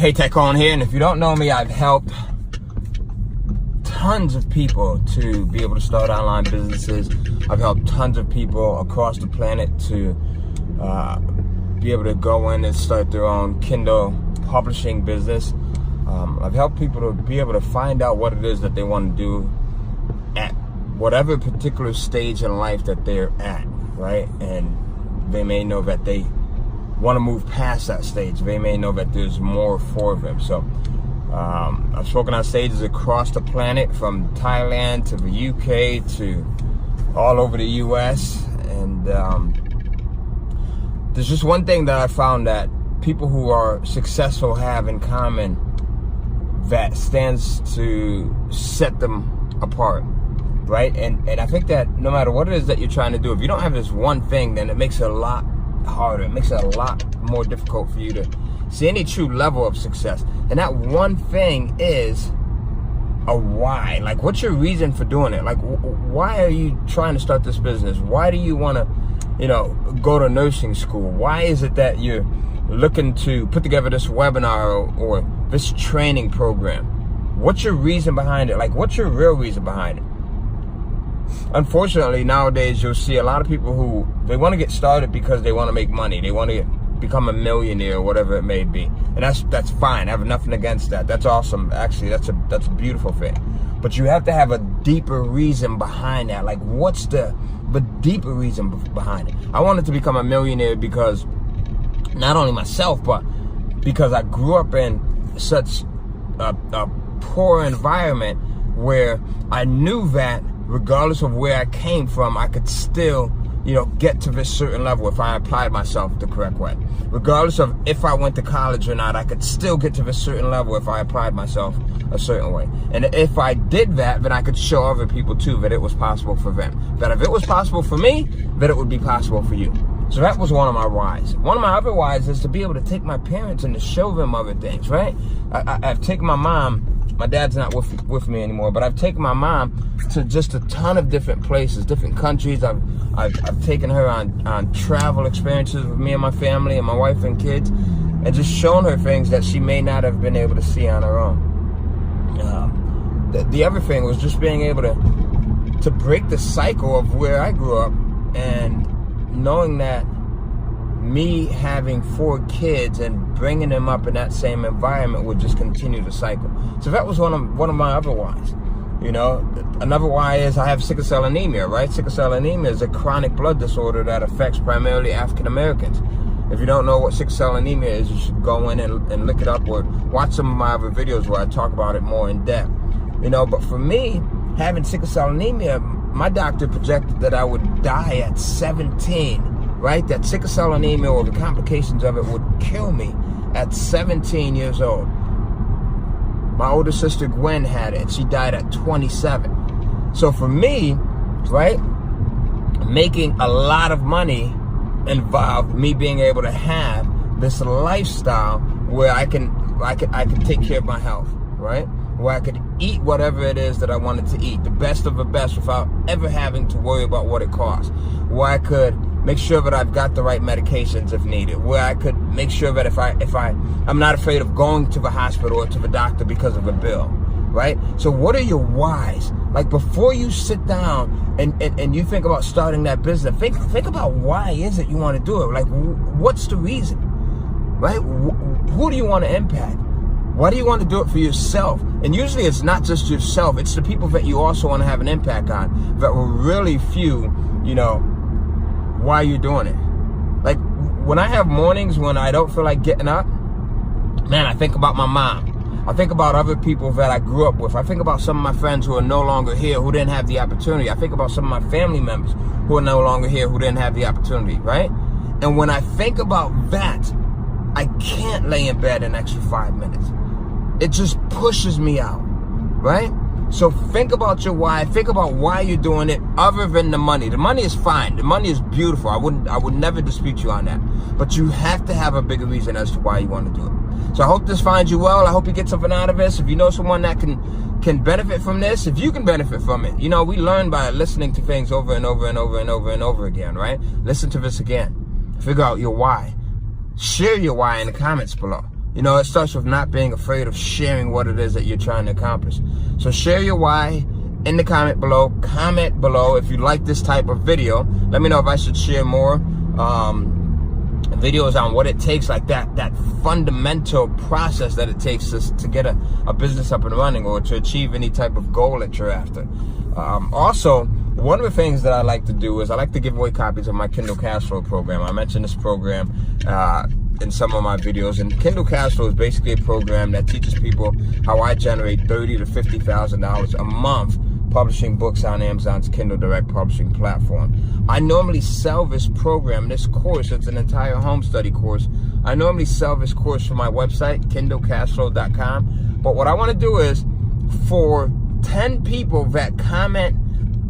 Hey, Cohen here, and if you don't know me, I've helped tons of people to be able to start online businesses. I've helped tons of people across the planet to be able to go in and start their own Kindle publishing business. I've helped people to be able to find out what it is that they want to do at whatever particular stage in life that they're at, right? And they may know that they want to move past that stage. They may know that there's more for them. So I've spoken on stages across the planet, from Thailand to the UK to all over the US. And there's just one thing that I found that people who are successful have in common that stands to set them apart, right? And I think that no matter what it is that you're trying to do, if you don't have this one thing, then it makes it a lot harder. It makes it a lot more difficult for you to see any true level of success. And that one thing is a why. Like, what's your reason for doing it? Like, why are you trying to start this business? Why do you want to, go to nursing school? Why is it that you're looking to put together this webinar or this training program? What's your reason behind it? Like, what's your real reason behind it? Unfortunately, nowadays, you'll see a lot of people who, they want to get started because they want to make money. They want to become a millionaire or whatever it may be. And that's fine. I have nothing against that. That's awesome. Actually, that's a beautiful thing. But you have to have a deeper reason behind that. Like, what's the deeper reason behind it? I wanted to become a millionaire because not only myself, but because I grew up in such a poor environment where I knew that regardless of where I came from, I could still, get to this certain level if I applied myself the correct way. Regardless of if I went to college or not, I could still get to this certain level if I applied myself a certain way. And if I did that, then I could show other people too that it was possible for them. That if it was possible for me, that it would be possible for you. So that was one of my whys. One of my other whys is to be able to take my parents and to show them other things, right? I've taken my mom. My dad's not with me anymore, but I've taken my mom to just a ton of different places, different countries. I've taken her on travel experiences with me and my family and my wife and kids, and just shown her things that she may not have been able to see on her own. The other thing was just being able to break the cycle of where I grew up, and knowing that me having 4 kids and bringing them up in that same environment would just continue the cycle. So that was one of my other whys. Another why is I have sickle cell anemia, right? Sickle cell anemia is a chronic blood disorder that affects primarily African Americans. If you don't know what sickle cell anemia is, you should go in and look it up, or watch some of my other videos where I talk about it more in depth. But for me, having sickle cell anemia, my doctor projected that I would die at 17. Right? That sickle cell anemia or the complications of it would kill me at 17 years old. My older sister Gwen had it, and she died at 27. So for me, right, making a lot of money involved me being able to have this lifestyle where I can take care of my health, right? Where I could eat whatever it is that I wanted to eat, the best of the best, without ever having to worry about what it costs. Where I could make sure that I've got the right medications if needed. Where I could make sure that if I'm not afraid of going to the hospital or to the doctor because of a bill, right? So what are your whys? Like, before you sit down and you think about starting that business, think about why is it you want to do it? Like, what's the reason, right? Who do you want to impact? Why do you want to do it for yourself? And usually it's not just yourself, it's the people that you also want to have an impact on that will really fuel, why you're doing it. Like, when I have mornings when I don't feel like getting up, man, I think about my mom. I think about other people that I grew up with. I think about some of my friends who are no longer here, who didn't have the opportunity. I think about some of my family members who are no longer here, who didn't have the opportunity, right? And when I think about that, I can't lay in bed an extra 5 minutes. It just pushes me out, right? So think about your why. Think about why you're doing it, other than the money. The money is fine. The money is beautiful. I would never dispute you on that. But you have to have a bigger reason as to why you want to do it. So I hope this finds you well. I hope you get something out of this. If you know someone that can benefit from this, if you can benefit from it, we learn by listening to things over and over and over and over and over again, right? Listen to this again. Figure out your why. Share your why in the comments below. You know, it starts with not being afraid of sharing what it is that you're trying to accomplish. So share your why in the comment below. Comment below if you like this type of video. Let me know if I should share more videos on what it takes, like that fundamental process that it takes to get a business up and running, or to achieve any type of goal that you're after. Also, one of the things that I like to do is I like to give away copies of my Kindle Cash Flow program. I mentioned this program in some of my videos, and Kindle Cash Flow is basically a program that teaches people how I generate $30,000 to $50,000 a month publishing books on Amazon's Kindle Direct publishing platform. I normally sell this program, this course. It's an entire home study course. I normally sell this course from my website, kindlecashflow.com. But what I want to do is, for 10 people that comment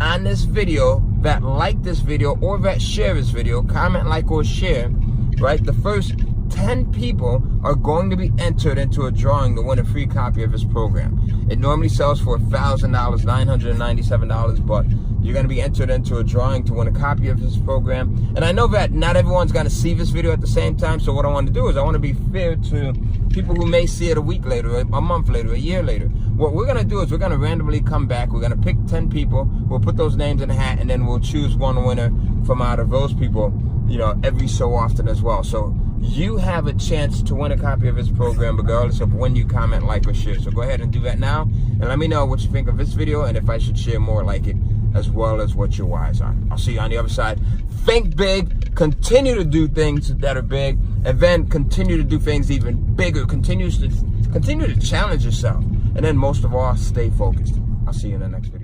on this video, that like this video, or that share this video, comment, like, or share, right? The first 10 people are going to be entered into a drawing to win a free copy of this program. It normally sells for $1,000, $997, but you're going to be entered into a drawing to win a copy of this program. And I know that not everyone's going to see this video at the same time, so what I want to do is I want to be fair to people who may see it a week later, a month later, a year later. What we're going to do is we're going to randomly come back. We're going to pick 10 people. We'll put those names in a hat, and then we'll choose one winner from out of those people, you know, every so often as well. So you have a chance to win a copy of this program regardless of when you comment, like, or share. So go ahead and do that now, and let me know what you think of this video, and if I should share more like it, as well as what your whys are. I'll see you on the other side. Think big, continue to do things that are big, and then continue to do things even bigger. Continue to challenge yourself, and then most of all, stay focused. I'll see you in the next video.